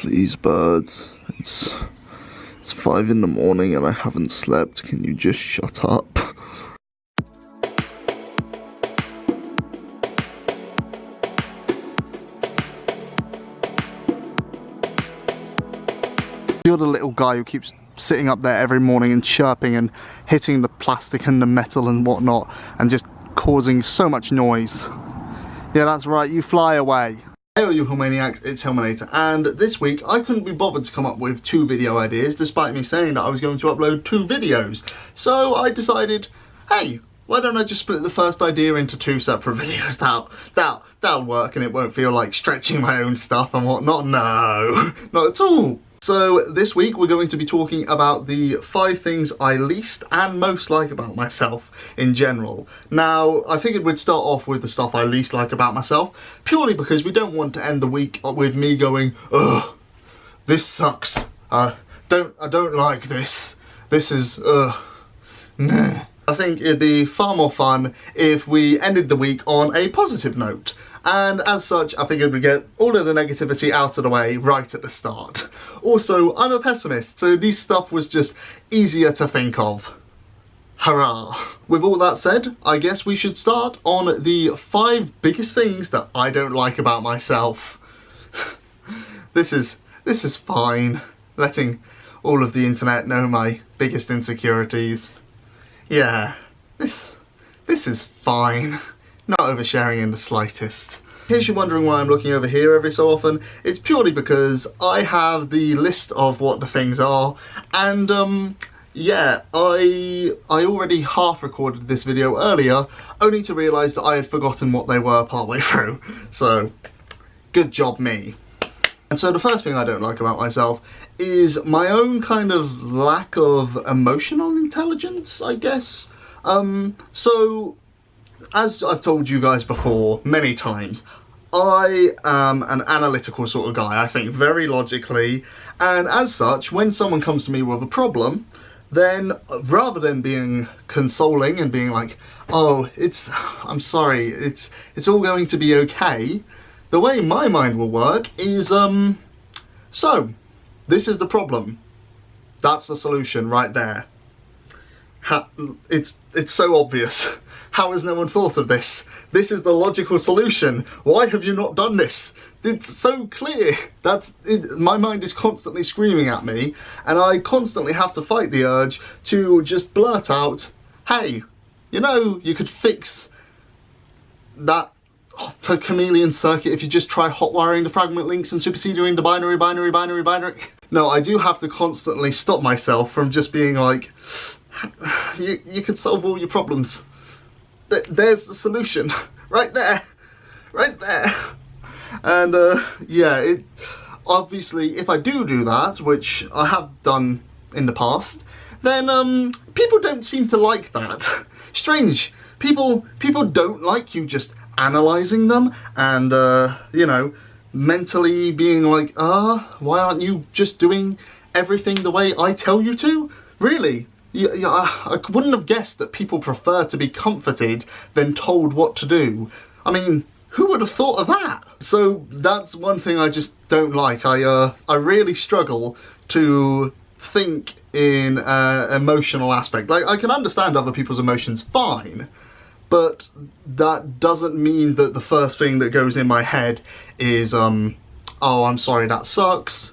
Please, birds. It's 5 in the morning and I haven't slept. Can you just shut up? You're the little guy who keeps sitting up there every morning and chirping and hitting the plastic and the metal and whatnot and just causing so much noise. Yeah, that's right, you fly away. Hey all you Hillmaniacs, it's Hillmanator, and this week I couldn't be bothered to come up with 2 video ideas despite me saying that I was going to upload 2 videos. So I decided, hey, why don't I just split the first idea into 2 separate videos? That'll work and it won't feel like stretching my own stuff and whatnot. No, not at all. So this week we're going to be talking about the 5 things I least and most like about myself in general. Now, I figured we'd start off with the stuff I least like about myself, purely because we don't want to end the week with me going, ugh, this sucks. I don't like this. This is, nah. I think it'd be far more fun if we ended the week on a positive note. And as such, I figured we'd get all of the negativity out of the way right at the start. Also, I'm a pessimist, so this stuff was just easier to think of. Hurrah! With all that said, I guess we should start on the 5 biggest things that I don't like about myself. This is fine, letting all of the internet know my biggest insecurities. Yeah, this is fine. Not oversharing in the slightest. In case you're wondering why I'm looking over here every so often, it's purely because I have the list of what the things are, and yeah, I already half recorded this video earlier, only to realise that I had forgotten what they were partway through. So, good job me. And so the first thing I don't like about myself is my own kind of lack of emotional intelligence, I guess. So, as I've told you guys before many times, I am an analytical sort of guy. I think very logically, and as such, when someone comes to me with a problem, then rather than being consoling and being like, oh, I'm sorry, it's all going to be okay, the way my mind will work is, so, this is the problem. That's the solution right there. It's so obvious. How has no one thought of this? This is the logical solution. Why have you not done this? It's so clear. My mind is constantly screaming at me, and I constantly have to fight the urge to just blurt out, hey, you know, you could fix that chameleon circuit if you just try hot wiring the fragment links and superseding the binary. No, I do have to constantly stop myself from just being like, you could solve all your problems. There's the solution, right there. And yeah, obviously if I do that, which I have done in the past, then people don't seem to like that. Strange. People don't like you just analysing them and you know, mentally being like, why aren't you just doing everything the way I tell you to? Really? Yeah, I wouldn't have guessed that people prefer to be comforted than told what to do. I mean, who would have thought of that? So that's one thing I just don't like. I really struggle to think in an emotional aspect. Like, I can understand other people's emotions fine, but that doesn't mean that the first thing that goes in my head is, oh, I'm sorry, that sucks.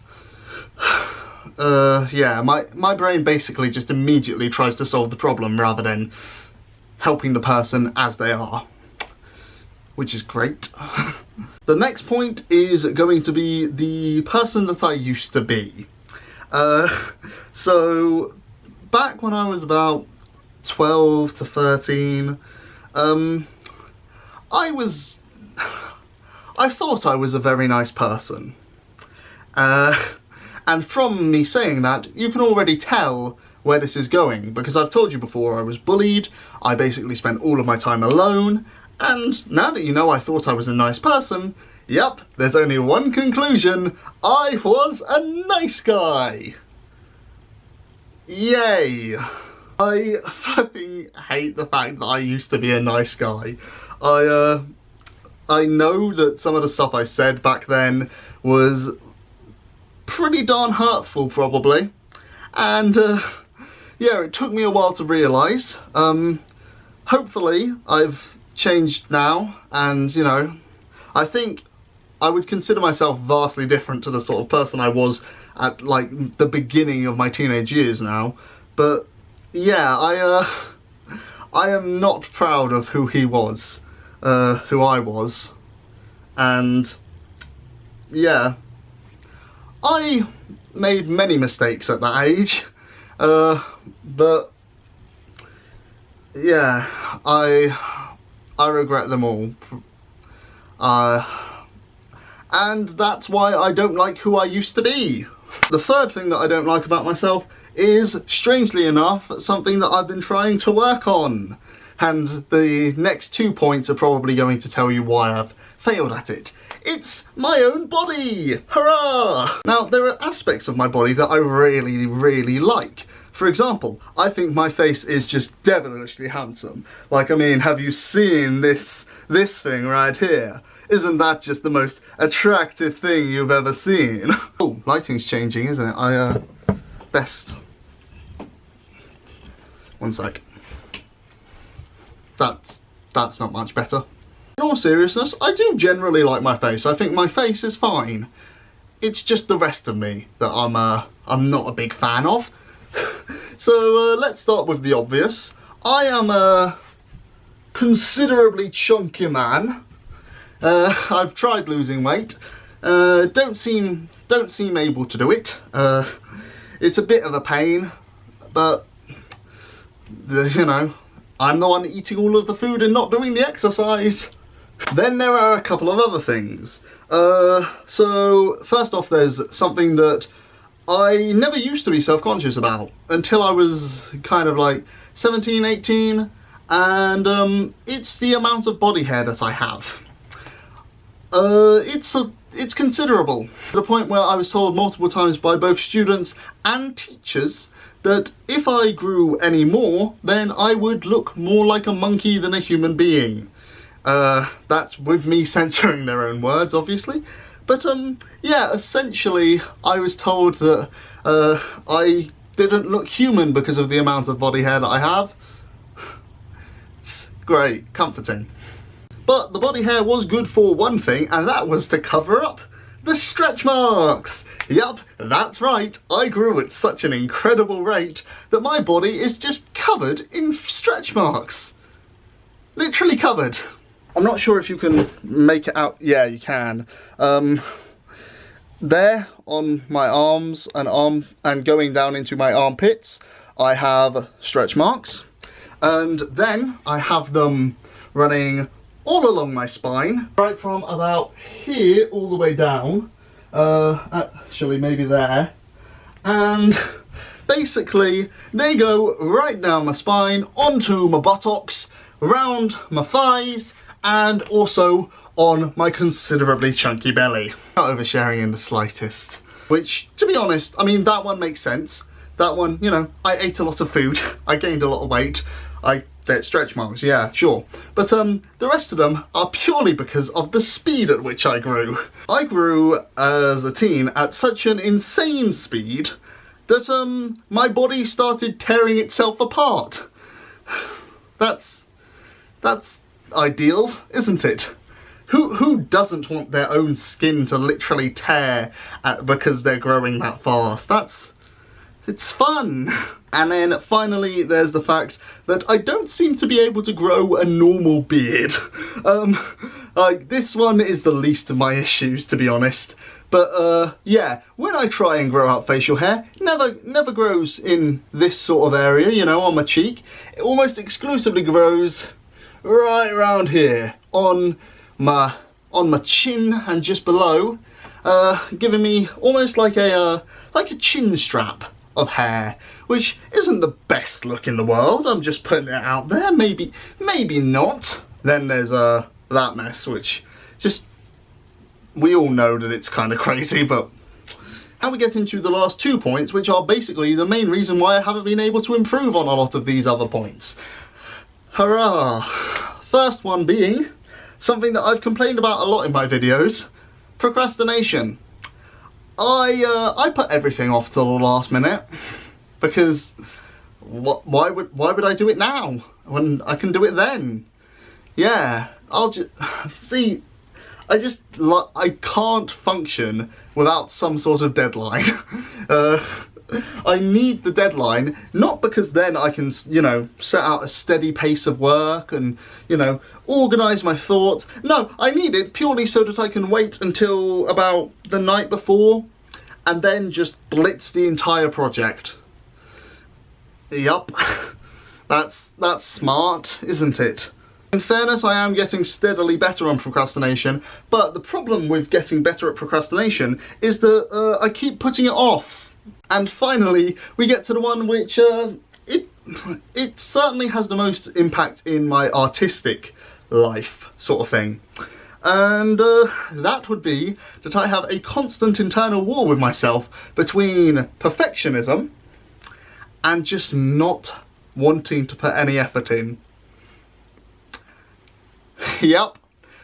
Yeah, my brain basically just immediately tries to solve the problem rather than helping the person as they are, which is great. The next point is going to be the person that I used to be. So, back when I was about 12 to 13, I thought I was a very nice person. And from me saying that, you can already tell where this is going, because I've told you before I was bullied, I basically spent all of my time alone, and now that you know I thought I was a nice person, yep, there's only one conclusion: I was a nice guy! Yay! I fucking hate the fact that I used to be a nice guy. I know that some of the stuff I said back then was pretty darn hurtful probably. And yeah, it took me a while to realise. Hopefully I've changed now, and you know, I think I would consider myself vastly different to the sort of person I was at like the beginning of my teenage years now. But yeah, I am not proud of who he was, who I was, and yeah, I made many mistakes at that age, but yeah, I regret them all, and that's why I don't like who I used to be. The third thing that I don't like about myself is, strangely enough, something that I've been trying to work on. And the next 2 points are probably going to tell you why I've failed at it. It's my own body! Hurrah! Now, there are aspects of my body that I really, really like. For example, I think my face is just devilishly handsome. Like, I mean, have you seen this thing right here? Isn't that just the most attractive thing you've ever seen? Oh, lighting's changing, isn't it? Best. One sec. That's not much better. In all seriousness, I do generally like my face. I think my face is fine. It's just the rest of me that I'm not a big fan of. So let's start with the obvious. I am a considerably chunky man. I've tried losing weight. Don't seem able to do it. It's a bit of a pain, but you know, I'm the one eating all of the food and not doing the exercise. Then there are a couple of other things. So first off, there's something that I never used to be self-conscious about until I was kind of like 17, 18, and it's the amount of body hair that I have. It's considerable, to the point where I was told multiple times by both students and teachers that if I grew any more, then I would look more like a monkey than a human being. That's with me censoring their own words, obviously. But yeah, essentially I was told that I didn't look human because of the amount of body hair that I have. It's great, comforting. But the body hair was good for one thing, and that was to cover up the stretch marks. Yup, that's right, I grew at such an incredible rate that my body is just covered in stretch marks. Literally covered. I'm not sure if you can make it out. Yeah, you can. There on my arms and going down into my armpits, I have stretch marks, and then I have them running all along my spine, right from about here all the way down, actually maybe there, and basically they go right down my spine, onto my buttocks, round my thighs, and also on my considerably chunky belly. Not oversharing in the slightest. Which, to be honest, I mean, that one makes sense. That one, you know, I ate a lot of food, I gained a lot of weight, I get stretch marks, yeah, sure. But the rest of them are purely because of the speed at which I grew. I grew as a teen at such an insane speed that my body started tearing itself apart. That's ideal, isn't it? Who doesn't want their own skin to literally tear because they're growing that fast? It's fun. And then finally there's the fact that I don't seem to be able to grow a normal beard. Like, this one is the least of my issues, to be honest. But yeah, when I try and grow out facial hair, it never grows in this sort of area, you know, on my cheek. It almost exclusively grows right around here, on my chin and just below, giving me almost like a chin strap of hair, which isn't the best look in the world. I'm just putting it out there. Maybe not. Then there's that mess, which just, we all know that it's kind of crazy. But now we get into the last 2 points, which are basically the main reason why I haven't been able to improve on a lot of these other points. Hurrah! First one being something that I've complained about a lot in my videos: procrastination. I put everything off till the last minute because why would I do it now when I can do it then? Yeah, I'll just see. I can't function without some sort of deadline. I need the deadline, not because then I can, you know, set out a steady pace of work and, you know, organise my thoughts. No, I need it purely so that I can wait until about the night before and then just blitz the entire project. Yup, that's smart, isn't it? In fairness, I am getting steadily better on procrastination, but the problem with getting better at procrastination is that I keep putting it off. And finally, we get to the one which, it certainly has the most impact in my artistic life, sort of thing. And that would be that I have a constant internal war with myself between perfectionism and just not wanting to put any effort in. Yep,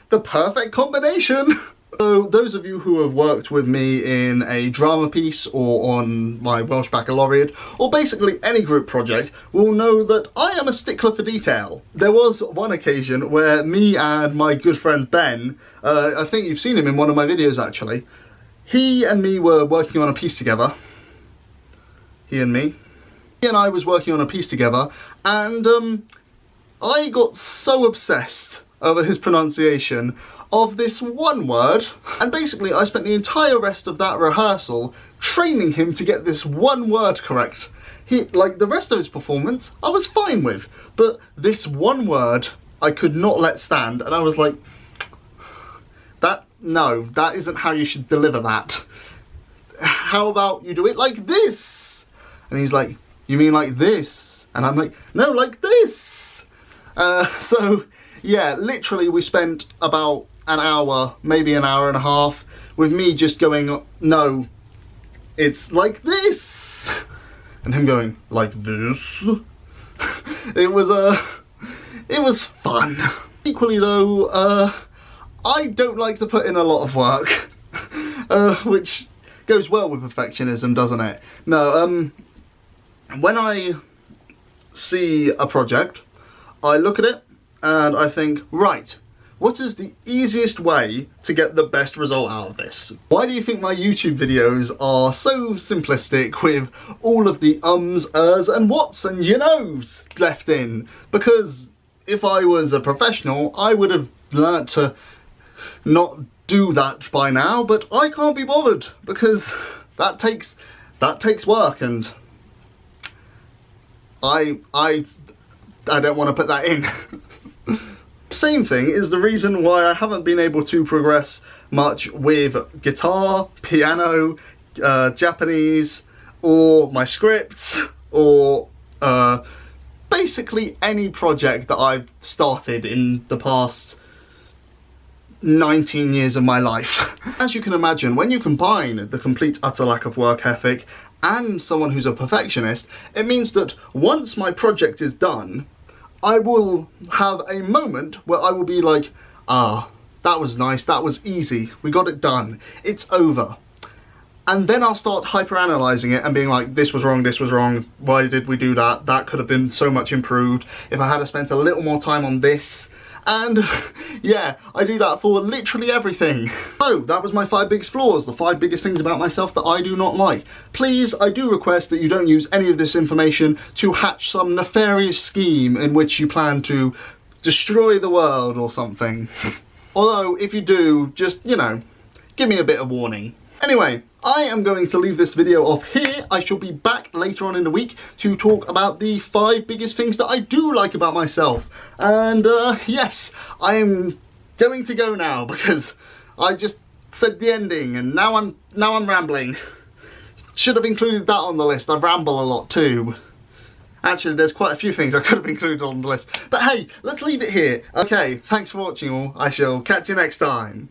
the perfect combination! So those of you who have worked with me in a drama piece or on my Welsh Baccalaureate, or basically any group project, will know that I am a stickler for detail. There was one occasion where me and my good friend Ben, I think you've seen him in one of my videos actually, he and me were working on a piece together. He and I was working on a piece together, and I got so obsessed over his pronunciation of this one word, and basically I spent the entire rest of that rehearsal training him to get this one word correct. Like the rest of his performance I was fine with, but this one word I could not let stand, and I was like, no, that isn't how you should deliver that. How about you do it like this? And he's like, you mean like this? And I'm like, no, like this. So yeah, literally we spent about an hour, maybe an hour and a half, with me just going, no, it's like this, and him going, like this. It was fun. Equally though, I don't like to put in a lot of work, which goes well with perfectionism, doesn't it? No, when I see a project, I look at it and I think, right, what is the easiest way to get the best result out of this? Why do you think my YouTube videos are so simplistic with all of the ums, ers and whats and you knows left in? Because if I was a professional, I would have learnt to not do that by now, but I can't be bothered because that takes work, and I don't want to put that in. Same thing is the reason why I haven't been able to progress much with guitar, piano, Japanese, or my scripts, or basically any project that I've started in the past 19 years of my life. As you can imagine, when you combine the complete utter lack of work ethic and someone who's a perfectionist, it means that once my project is done, I will have a moment where I will be like, ah, that was nice, that was easy, we got it done, it's over. And then I'll start hyper-analysing it and being like, this was wrong, why did we do that, that could have been so much improved, if I had spent a little more time on this. And yeah, I do that for literally everything. So that was my 5 biggest flaws, the 5 biggest things about myself that I do not like. Please, I do request that you don't use any of this information to hatch some nefarious scheme in which you plan to destroy the world or something. Although, if you do, just, you know, give me a bit of warning. Anyway, I am going to leave this video off here. I shall be back later on in the week to talk about the 5 biggest things that I do like about myself. And yes, I am going to go now because I just said the ending and now I'm rambling. Should have included that on the list. I ramble a lot too. Actually, there's quite a few things I could have included on the list. But hey, let's leave it here. Okay, thanks for watching all. I shall catch you next time.